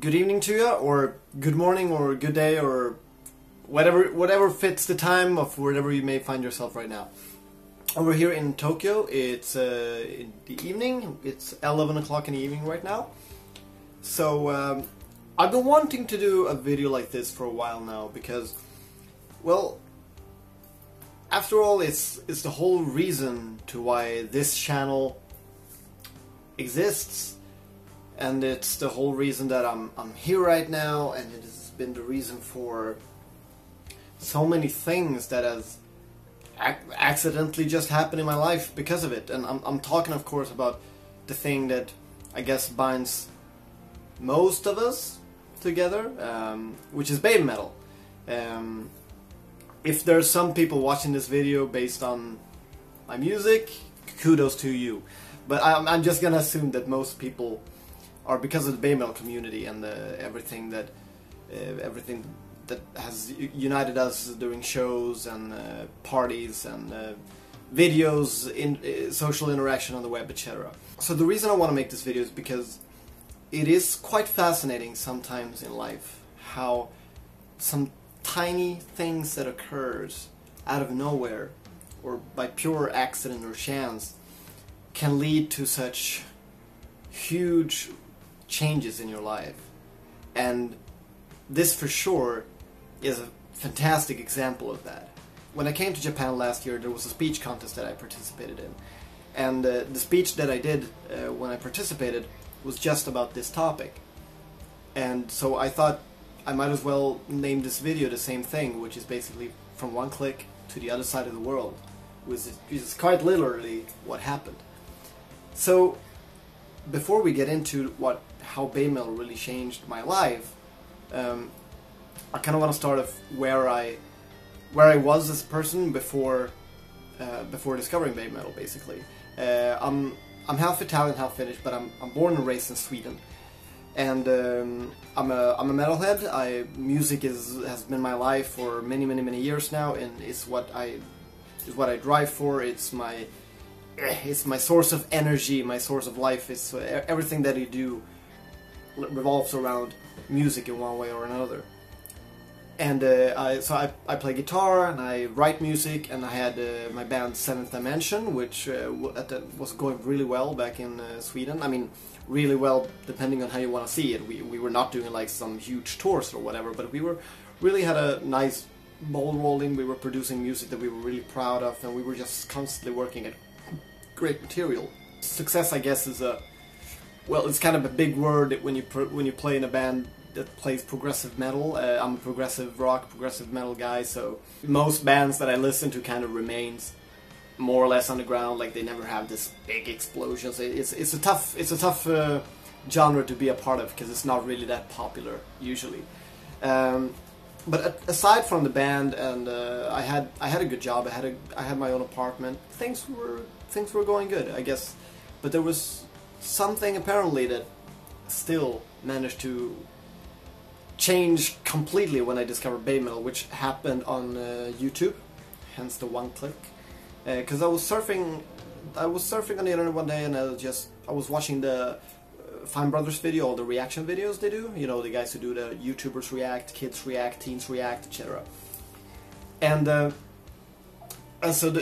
good evening to you, or good morning, or good day, or whatever fits the time of wherever you may find yourself right now. Over here in Tokyo, it's in the evening. It's 11 o'clock in the evening right now. So I've been wanting to do a video like this for a while now because, well, after all, it's the whole reason to why this channel exists. And it's the whole reason that I'm here right now, and it has been the reason for so many things that has accidentally just happened in my life because of it. And I'm talking, of course, about the thing that I guess binds most of us together, which is Babymetal. If there's some people watching this video based on my music, kudos to you. But I'm just gonna assume that most people are because of the Babymetal community and everything that has united us during shows and parties and videos, social interaction on the web, etc. So the reason I want to make this video is because it is quite fascinating sometimes in life how some tiny things that occurs out of nowhere or by pure accident or chance can lead to such huge changes in your life. And this for sure is a fantastic example of that. When I came to Japan last year, there was a speech contest that I participated in, and the speech that I did when I participated was just about this topic. And so I thought I might as well name this video the same thing, which is basically from one click to the other side of the world, which is quite literally what happened. So before we get into how Babymetal really changed my life, I kind of want to start off where I was as a person before discovering Babymetal. Basically, I'm half Italian, half Finnish, but I'm born and raised in Sweden, and I'm a metalhead. Music has been my life for many years now, and it's what I drive for. It's my source of energy, my source of life. It's everything that I do revolves around music in one way or another. And I play guitar and I write music, and I had my band Seventh Dimension, which was going really well back in Sweden. I mean, really well depending on how you want to see it. We were not doing like some huge tours or whatever, but we really had a nice ball rolling. We were producing music that we were really proud of, and we were just constantly working at great material. Success, I guess, is it's kind of a big word when you play in a band that plays progressive metal. I'm a progressive rock, progressive metal guy, so most bands that I listen to kind of remains more or less underground. Like, they never have this big explosions. It's a tough genre to be a part of because it's not really that popular usually. But aside from the band, and I had a good job. I had my own apartment. Things were going good, I guess. But there was something apparently that still managed to change completely when I discovered Babymetal, which happened on YouTube, hence the one click. Because I was surfing on the internet one day, and I was watching the Fine Brothers video, all the reaction videos they do. You know, the guys who do the YouTubers react, kids react, teens react, etc. And so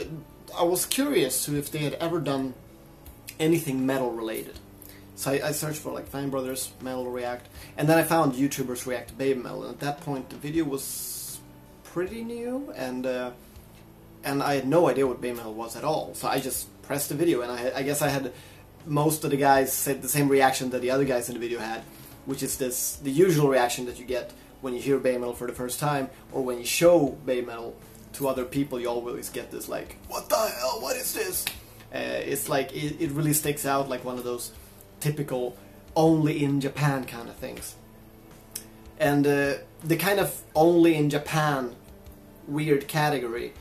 I was curious to if they had ever done anything metal related. So I searched for like Fine Brothers Metal React, and then I found YouTubers React to Babymetal. And at that point, the video was pretty new, and I had no idea what Babymetal was at all. So I just pressed the video, and I guess I had most of the guys said the same reaction that the other guys in the video had, which is the usual reaction that you get when you hear Babymetal for the first time, or when you show Babymetal to other people. You always get this like, "What the hell? What is this?" It's like it really sticks out, like one of those typical only in Japan kind of things. And the kind of only in Japan weird category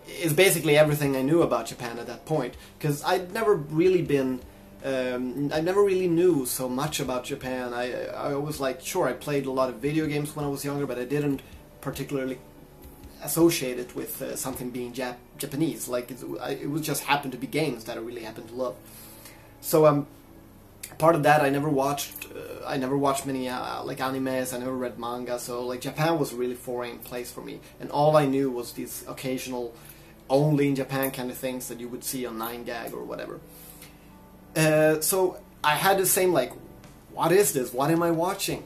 is basically everything I knew about Japan at that point, because I'd never really been I never really knew so much about Japan. I was like, sure, I played a lot of video games when I was younger, but I didn't particularly associate it with something being Japanese. Like, it was just happened to be games that I really happened to love. So part of that, I never watched many like animes. I never read manga, so like Japan was a really foreign place for me, and all I knew was these occasional only in Japan kind of things that you would see on 9gag or whatever. So I had the same like, what is this? What am I watching?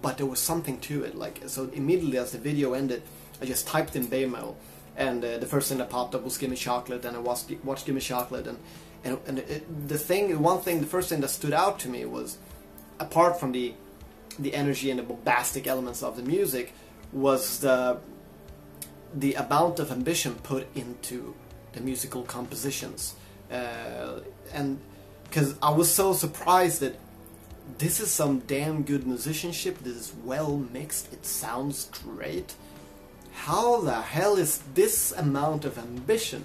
But there was something to it. Like, so immediately as the video ended, I just typed in Babymetal, and the first thing that popped up was Gimme Chocolate, and I watched Gimme Chocolate, the first thing that stood out to me was, apart from the energy and the bombastic elements of the music, was the amount of ambition put into the musical compositions, and because I was so surprised that this is some damn good musicianship. This is well mixed. It sounds great. How the hell is this amount of ambition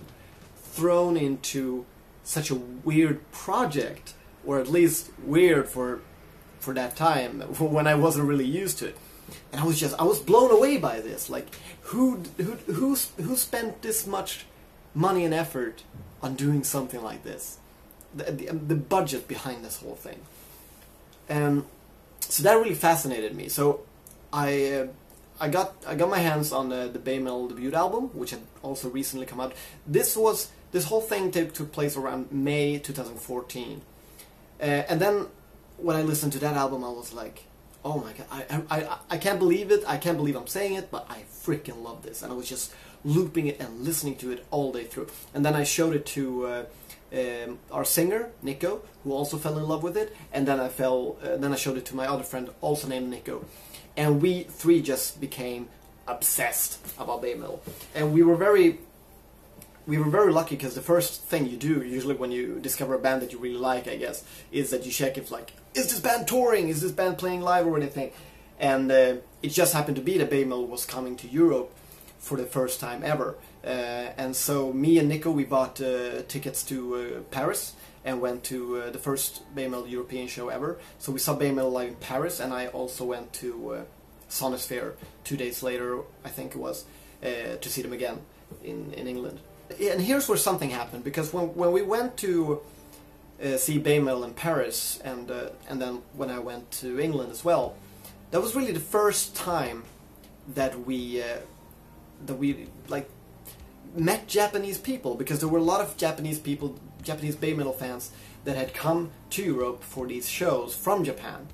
thrown into such a weird project, or at least weird for that time when I wasn't really used to it? And I was blown away by this. Like, who spent this much money and effort on doing something like this? The budget behind this whole thing. So that really fascinated me. So I got my hands on the Babymetal debut album, which had also recently come out. This whole thing took place around May 2014, and then when I listened to that album, I was like, oh my god, I can't believe it. I can't believe I'm saying it, but I freaking love this. And I was just looping it and listening to it all day through. And then I showed it to our singer Nico, who also fell in love with it. And then I showed it to my other friend, also named Nico. And we three just became obsessed about Babymetal. And we were very lucky, because the first thing you do, usually when you discover a band that you really like, I guess, is that you check if, like, is this band touring? Is this band playing live or anything? And it just happened to be that Babymetal was coming to Europe for the first time ever. And so me and Nico, we bought tickets to Paris and went to the first Babymetal European show ever. So we saw Babymetal live in Paris, and I also went to Sonisphere 2 days later, I think it was, to see them again in England. And here's where something happened, because when we went to see Babymetal in Paris, and then when I went to England as well, that was really the first time that we like met Japanese people, because there were a lot of Japanese Babymetal fans that had come to Europe for these shows from Japan.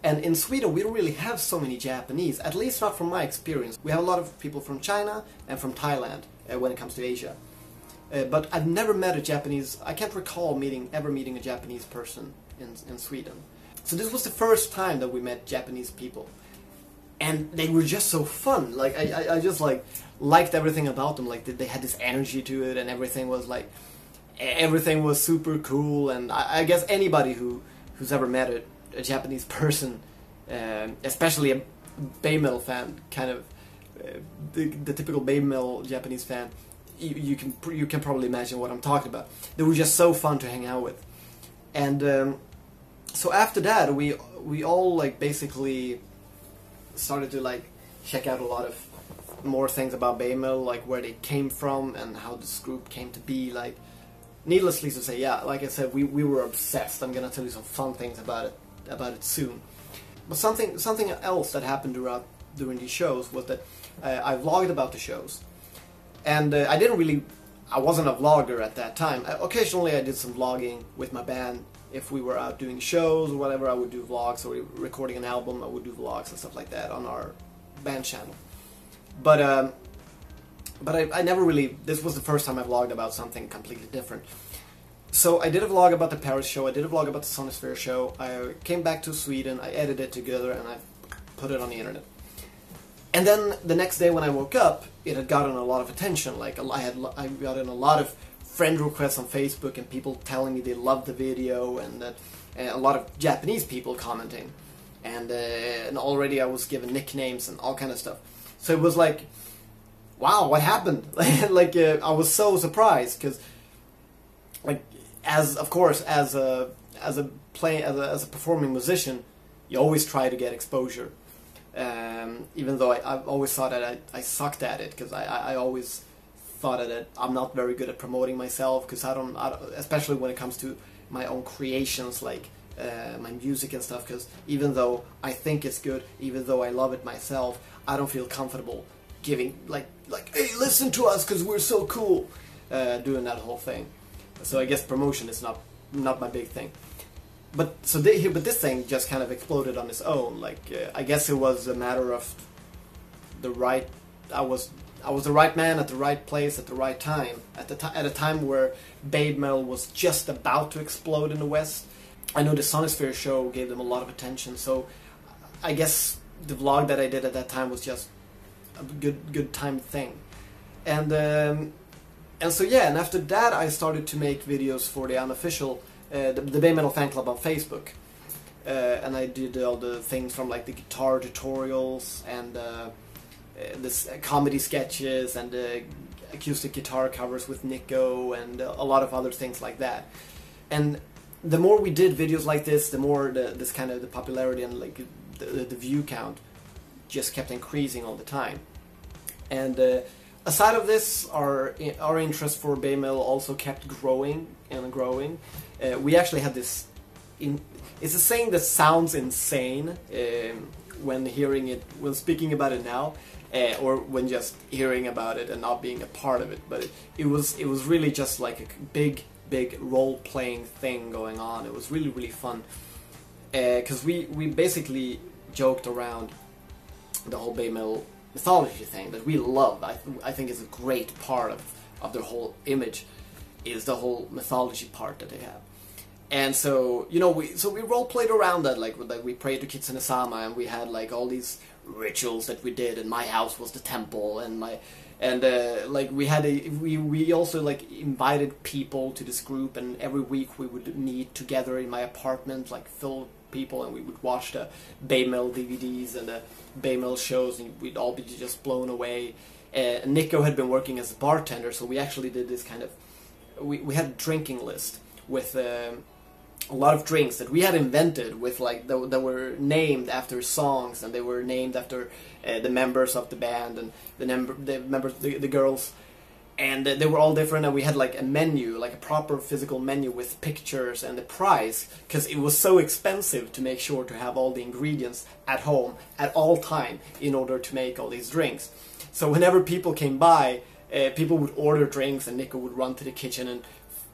And in Sweden we don't really have so many Japanese, at least not from my experience. We have a lot of people from China and from Thailand when it comes to Asia. But I've never met a Japanese, I can't recall ever meeting a Japanese person in Sweden. So this was the first time that we met Japanese people. And they were just so fun. Like, I just liked everything about them. Like, they had this energy to it, and everything was super cool. And I guess anybody who's ever met a Japanese person, especially a Babymetal fan, kind of the typical Babymetal Japanese fan, you can probably imagine what I'm talking about. They were just so fun to hang out with. And so after that, we all basically started to check out a lot of more things about Babymetal, like where they came from and how this group came to be. Like, needlessly to say, yeah, like I said, we were obsessed. I'm gonna tell you some fun things about it soon. But something else that happened during these shows was that I vlogged about the shows, and I wasn't a vlogger at that time. Occasionally I did some vlogging with my band. If we were out doing shows or whatever, I would do vlogs, or recording an album, I would do vlogs and stuff like that on our band channel. But I never really, this was the first time I vlogged about something completely different. So I did a vlog about the Paris show, I did a vlog about the Sonisphere show, I came back to Sweden, I edited it together, and I put it on the internet. And then the next day when I woke up, it had gotten a lot of attention. Like, I gotten a lot of friend requests on Facebook, and people telling me they loved the video, and that a lot of Japanese people commenting, and already I was given nicknames and all kind of stuff. So it was like, wow, what happened? I was so surprised, because as a performing musician, you always try to get exposure. Even though I've always thought that I sucked at it, because I always thought that I'm not very good at promoting myself, because I don't, especially when it comes to my own creations, like my music and stuff, because even though I think it's good, even though I love it myself, I don't feel comfortable giving like hey, listen to us because we're so cool, doing that whole thing. So I guess promotion is not my big thing. But so but this thing just kind of exploded on its own. Like I guess it was a matter of the right. I was the right man at the right place at the right time. At a time where Babymetal was just about to explode in the West. I know the Sonisphere show gave them a lot of attention. So I guess the vlog that I did at that time was just a good time thing. And so yeah. And after that, I started to make videos for the unofficial. The Babymetal Fan Club on Facebook, and I did all the things from like the guitar tutorials and this comedy sketches and acoustic guitar covers with Nico and a lot of other things like that. And the more we did videos like this, the more this kind of the popularity and like the view count just kept increasing all the time. And aside of this, our interest for Babymetal also kept growing and growing. We actually had this. It's a saying that sounds insane when hearing it, when speaking about it now, or when just hearing about it and not being a part of it. But it was really just like a big role-playing thing going on. It was really fun because we basically joked around the whole Babymetal mythology thing that we love. I think is a great part of their whole image is the whole mythology part that they have. And so, you know, we role played around that, like we prayed to Kitsune Sama, and we had like all these rituals that we did, and my house was the temple, and like we also like invited people to this group, and every week we would meet together in my apartment, like full people, and we would watch the Babymetal DVDs and the Babymetal shows, and we'd all be just blown away. Nico had been working as a bartender, so we actually did this kind of we had a drinking list with a lot of drinks that we had invented with like that were named after songs, and they were named after the members of the band and the girls, and they were all different. And we had like a menu, like a proper physical menu with pictures and the price, because it was so expensive to make sure to have all the ingredients at home at all time in order to make all these drinks. So whenever people came by, people would order drinks, and Nico would run to the kitchen and,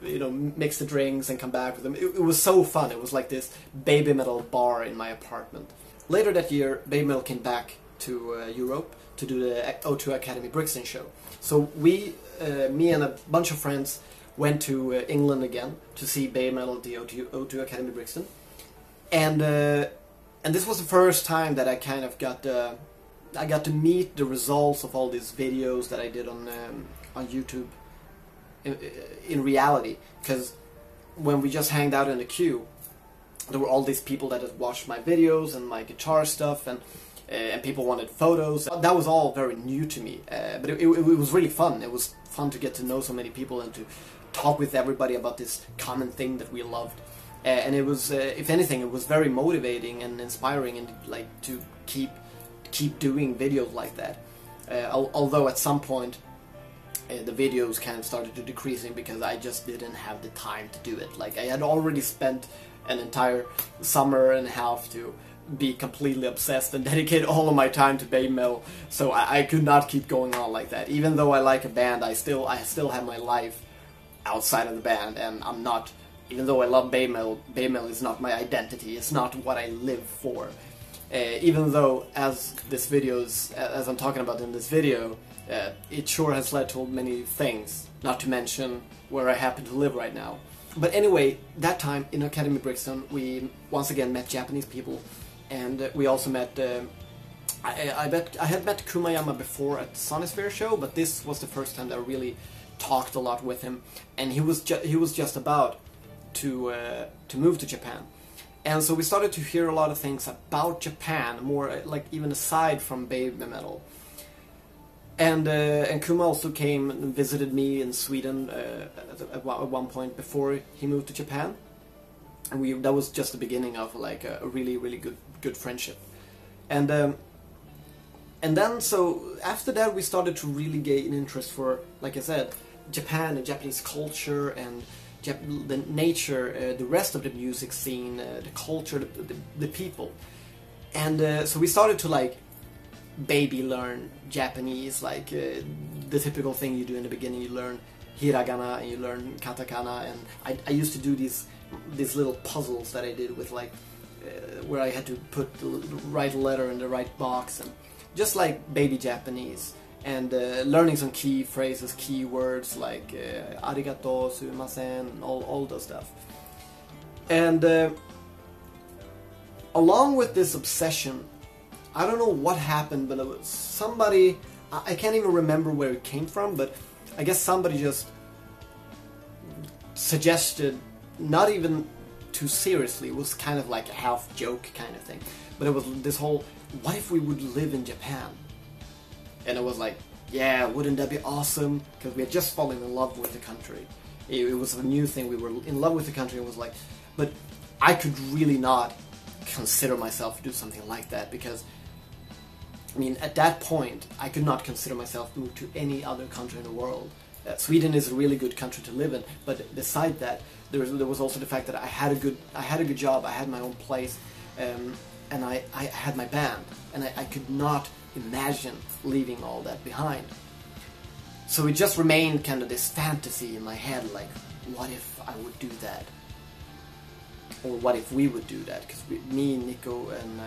you know, mix the drinks and come back with them. It was so fun. It was like this Babymetal bar in my apartment. Later that year, Babymetal came back to Europe to do the O2 Academy Brixton show. So me and a bunch of friends went to England again to see Babymetal at the O2 Academy Brixton. And this was the first time that I kind of got to meet the results of all these videos that I did on YouTube in reality, because when we just hanged out in the queue, there were all these people that had watched my videos and my guitar stuff, and people wanted photos. That was all very new to me, but it was really fun. It was fun to get to know so many people and to talk with everybody about this common thing that we loved. And it was, if anything, it was very motivating and inspiring, and like to keep doing videos like that. Although at some point the videos kind of started to decreasing because I just didn't have the time to do it. Like I had already spent an entire summer and a half to be completely obsessed and dedicate all of my time to Babymetal, so I could not keep going on like that. Even though I like a band, I still have my life outside of the band, and I'm not. Even though I love Babymetal is not my identity. It's not what I live for. Even though, as I'm talking about in this video, it sure has led to many things, not to mention where I happen to live right now. But anyway, that time in Academy Brixton, we once again met Japanese people, and we also met. I had met Kumayama before at the Sonisphere show, but this was the first time that I really talked a lot with him, and he was just about to move to Japan. And so we started to hear a lot of things about Japan, more like even aside from Babymetal. And Kuma also came and visited me in Sweden at one point before he moved to Japan. And that was just the beginning of like a really good friendship. And then so after that we started to really gain interest for, like I said, Japan and Japanese culture and the nature, the rest of the music scene, the culture, the people. And so we started to like baby learn Japanese, like the typical thing you do in the beginning. You learn hiragana and you learn katakana, and I used to do these little puzzles that I did with like where I had to put the right letter in the right box, and just like baby Japanese, and learning some key phrases, key words like arigato, sumimasen, and all those stuff. And along with this obsession, I don't know what happened, but it was somebody, I can't even remember where it came from, but I guess somebody just suggested, not even too seriously, it was kind of like a half joke kind of thing, but it was this whole, what if we would live in Japan? And it was like, yeah, wouldn't that be awesome? Because we had just fallen in love with the country. It was a new thing, we were in love with the country. It was like, but I could really not consider myself to do something like that, because I mean, at that point, I could not consider myself to move to any other country in the world. Sweden is a really good country to live in, but beside that, there was also the fact that I had a good job, I had my own place, and I had my band, and I could not imagine leaving all that behind. So it just remained kind of this fantasy in my head, like, what if I would do that? Or what if we would do that? Because me, Nico, and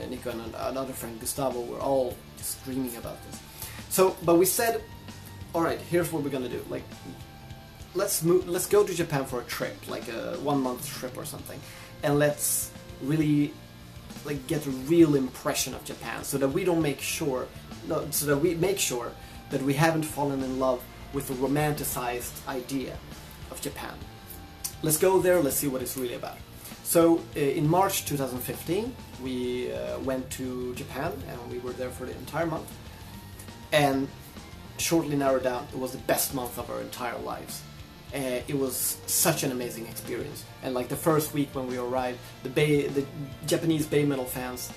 Nico and another friend, Gustavo, were all just dreaming about this. So, but we said, alright, here's what we're gonna do. Like, let's go to Japan for a trip, like a 1-month trip or something, and let's really like get a real impression of Japan, so that we make sure that we haven't fallen in love with the romanticized idea of Japan. Let's go there, let's see what it's really about. So in March 2015 we went to Japan, and we were there for the entire month, and shortly narrowed down, it was the best month of our entire lives. It was such an amazing experience, and like the first week when we arrived, the Japanese Babymetal fans,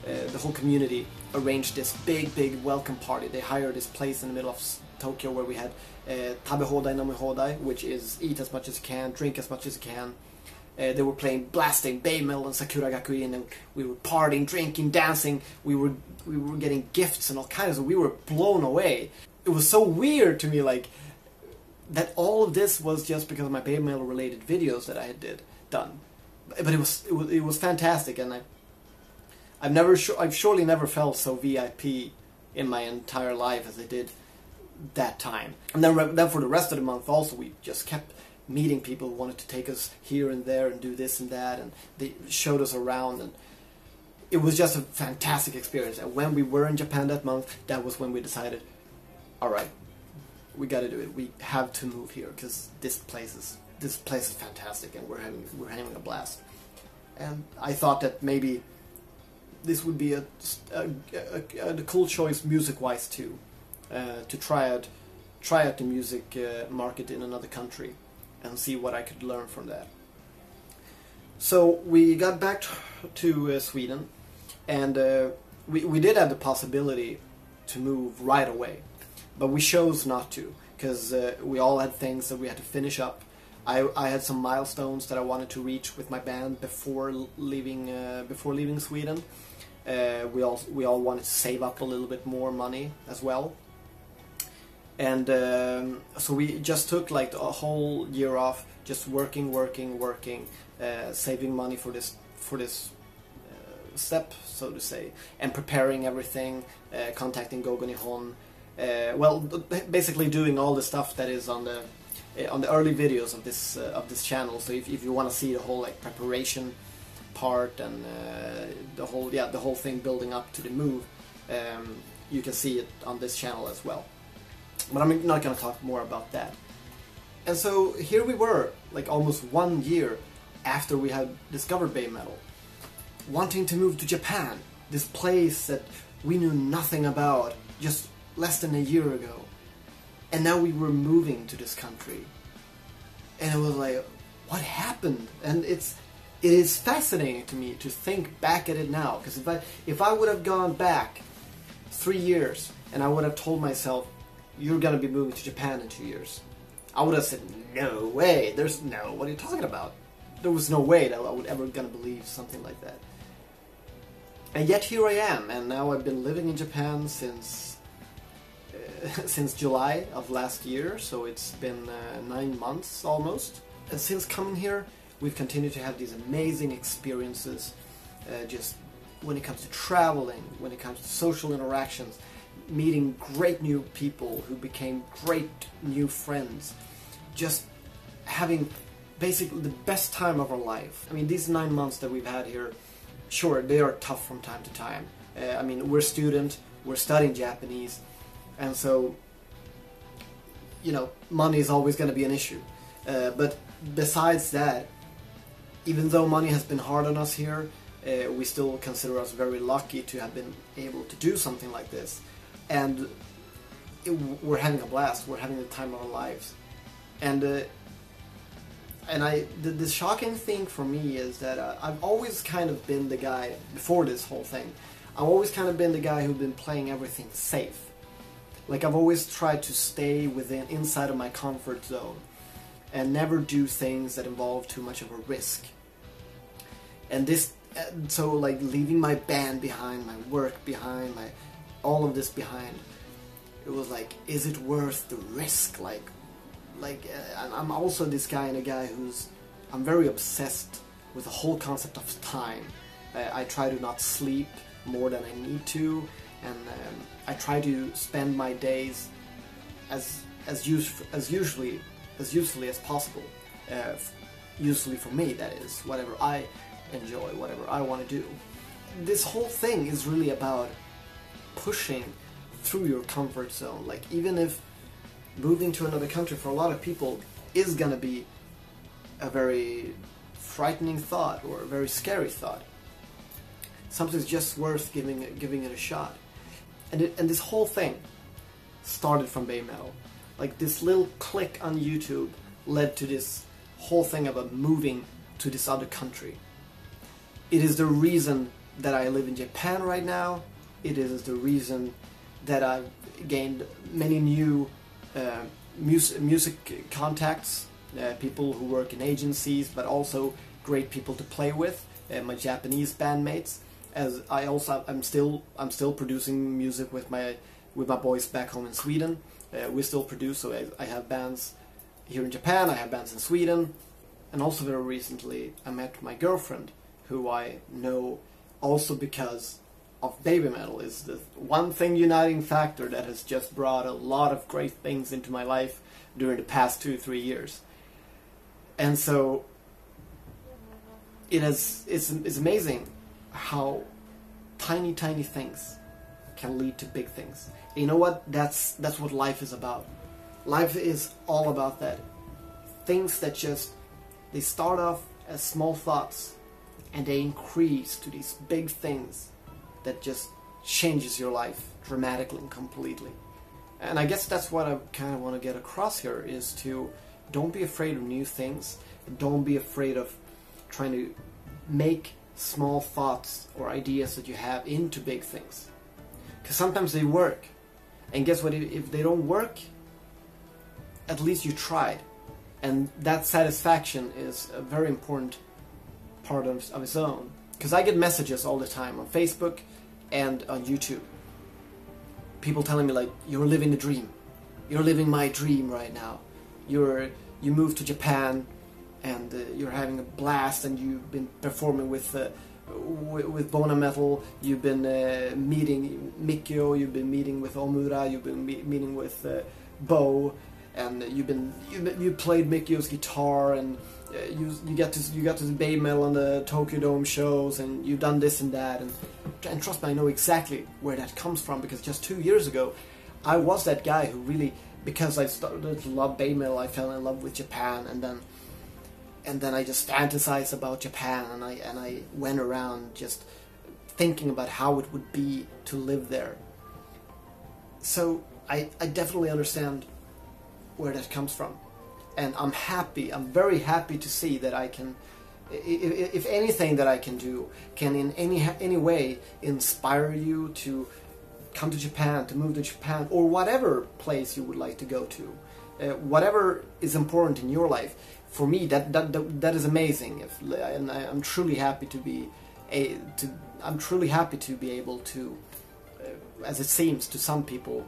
the whole community arranged this big welcome party. They hired this place in the middle of Tokyo where we had tabe hodai nami hodai, which is eat as much as you can, drink as much as you can. They were playing, blasting Babymetal and Sakura Gakuin, and we were partying, drinking, dancing. We were getting gifts and all kinds of. We were blown away. It was so weird to me, like, that all of this was just because of my Babymetal related videos that I had done. But it was fantastic, and I've surely never felt so VIP in my entire life as I did that time. And then for the rest of the month also, we just kept meeting people who wanted to take us here and there and do this and that, and they showed us around, and it was just a fantastic experience. And when we were in Japan that month, that was when we decided, alright, we gotta do it. We have to move here, because this place is fantastic, and we're having a blast. And I thought that maybe this would be a cool choice music-wise too, to try out the music market in another country and see what I could learn from that. So we got back to Sweden, and we did have the possibility to move right away, but we chose not to, because we all had things that we had to finish up. I had some milestones that I wanted to reach with my band before leaving Sweden. We all wanted to save up a little bit more money as well. And so we just took like a whole year off, just working, saving money for this step, so to say, and preparing everything, contacting Gogo Nihon, well, basically doing all the stuff that is on the early videos of this channel. So if you want to see the whole like preparation part and the whole thing building up to the move, you can see it on this channel as well. But I'm not going to talk more about that. And so here we were, like almost 1 year after we had discovered Babymetal, wanting to move to Japan, this place that we knew nothing about just less than a year ago. And now we were moving to this country. And it was like, what happened? And it is fascinating to me to think back at it now, because if I would have gone back 3 years and I would have told myself, you're going to be moving to Japan in 2 years, I would have said, no way, what are you talking about? There was no way that I would ever gonna believe something like that. And yet here I am, and now I've been living in Japan since July of last year, so it's been 9 months almost. And since coming here, we've continued to have these amazing experiences, just when it comes to traveling, when it comes to social interactions, meeting great new people who became great new friends, just having basically the best time of our life. I mean, these 9 months that we've had here, sure, they are tough from time to time. I mean, we're a student, we're studying Japanese, and so, you know, money is always going to be an issue. But besides that, even though money has been hard on us here, we still consider us very lucky to have been able to do something like this. And we're having a blast, we're having the time of our lives. And the shocking thing for me is that I've always kind of been the guy, before this whole thing, I've always kind of been the guy who's been playing everything safe. Like, I've always tried to stay inside of my comfort zone and never do things that involve too much of a risk. And this, so like leaving my band behind, my work behind, all of this behind, it was like, is it worth the risk? I'm also this kind of guy I'm very obsessed with the whole concept of time. I try to not sleep more than I need to, and I try to spend my days as usefully as possible. Usefully for me, that is, whatever I enjoy, whatever I want to do. This whole thing is really about pushing through your comfort zone. Like, even if moving to another country for a lot of people is gonna be a very frightening thought or a very scary thought, something's just worth giving it a shot. And this whole thing started from Babymetal. Like, this little click on YouTube led to this whole thing about moving to this other country. It is the reason that I live in Japan right now. It is the reason that I've gained many new music contacts, people who work in agencies, but also great people to play with, my Japanese bandmates. As I'm still producing music with my boys back home in Sweden. We still produce, so I have bands here in Japan, I have bands in Sweden, and also very recently I met my girlfriend, who I know also because of Babymetal. Is the one thing uniting factor that has just brought a lot of great things into my life during the past 2-3 years. And so it's amazing how tiny things can lead to big things. And you know what? That's what life is about. Life is all about that. Things that they start off as small thoughts and they increase to these big things that just changes your life dramatically and completely. And I guess that's what I kind of want to get across here, is to don't be afraid of new things. Don't be afraid of trying to make small thoughts or ideas that you have into big things. Because sometimes they work. And guess what? If they don't work, at least you tried. And that satisfaction is a very important part of its own. Because I get messages all the time on Facebook and on YouTube. People telling me, like, you're living the dream. You're living my dream right now. You moved to Japan and you're having a blast, and you've been performing with Bona Metal. You've been meeting Mikio. You've been meeting with Omura. You've been meeting with Bo, and you played Mikio's guitar, and you got to Babymetal on the Tokyo Dome shows, and you've done this and that, and trust me, I know exactly where that comes from, because just 2 years ago I was that guy who really, because I started to love Babymetal, I fell in love with Japan, and then I just fantasized about Japan, and I went around just thinking about how it would be to live there. So I definitely understand where that comes from. And I'm very happy to see that I can, if anything that I can do can in any way inspire you to come to Japan, to move to Japan, or whatever place you would like to go to. whatever is important in your life. For me, that is amazing. And I'm truly happy to be I'm truly happy to be able to, as it seems to some people,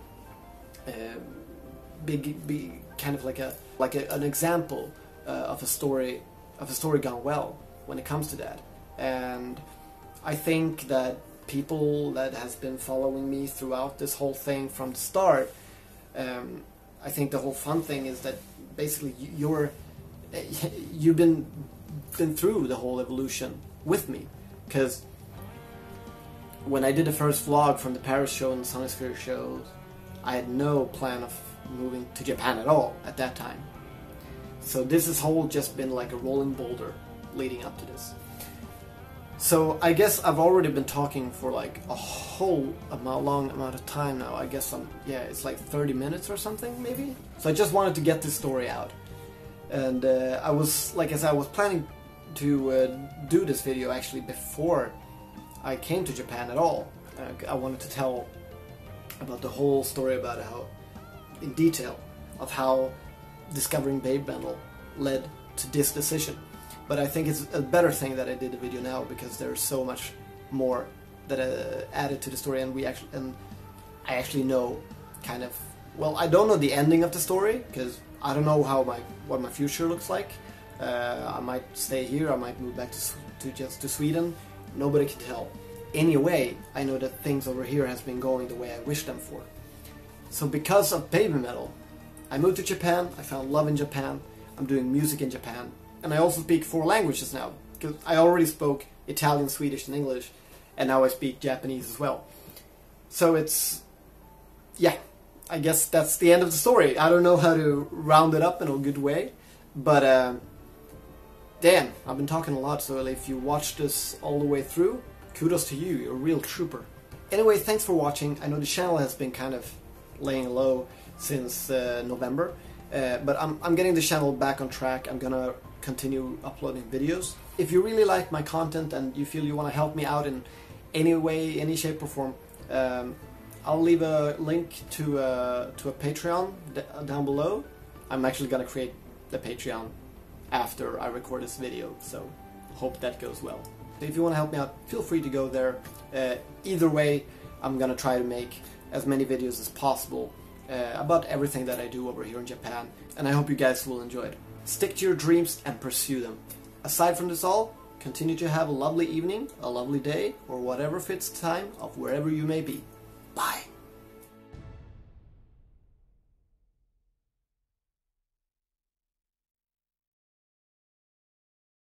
be kind of like an example of a story gone well when it comes to that. And I think that people that has been following me throughout this whole thing from the start, I think the whole fun thing is that basically you've been through the whole evolution with me. Because when I did the first vlog from the Paris show and the Sonisphere shows, I had no plan of moving to Japan at all at that time. So this has whole just been like a rolling boulder leading up to this. So I guess I've already been talking for like a whole long amount of time now. I guess it's like 30 minutes or something maybe. So I just wanted to get this story out. And I was planning to do this video actually before I came to Japan at all. I wanted to tell about the whole story about how, in detail, of how discovering Babymetal led to this decision. But I think it's a better thing that I did the video now, because there's so much more that added to the story, and I actually know kind of, well, I don't know the ending of the story, because I don't know what my future looks like. I might stay here, I might move back to Sweden. Nobody can tell. Anyway, I know that things over here has been going the way I wish them for. So because of Babymetal, I moved to Japan, I found love in Japan, I'm doing music in Japan, and I also speak 4 languages now, because I already spoke Italian, Swedish and English, and now I speak Japanese as well. So it's, yeah, I guess that's the end of the story. I don't know how to round it up in a good way, but damn, I've been talking a lot, so if you watched this all the way through, kudos to you, you're a real trooper. Anyway, thanks for watching. I know the channel has been kind of laying low since November, but I'm getting the channel back on track. I'm gonna continue uploading videos. If you really like my content and you feel you want to help me out in any way, any shape or form, I'll leave a link to a Patreon down below. I'm actually gonna create the Patreon after I record this video, so hope that goes well. If you want to help me out, feel free to go there. Either way, I'm gonna try to make as many videos as possible about everything that I do over here in Japan, and I hope you guys will enjoy it. Stick to your dreams and pursue them. Aside from this all, continue to have a lovely evening, a lovely day, or whatever fits the time of wherever you may be. Bye!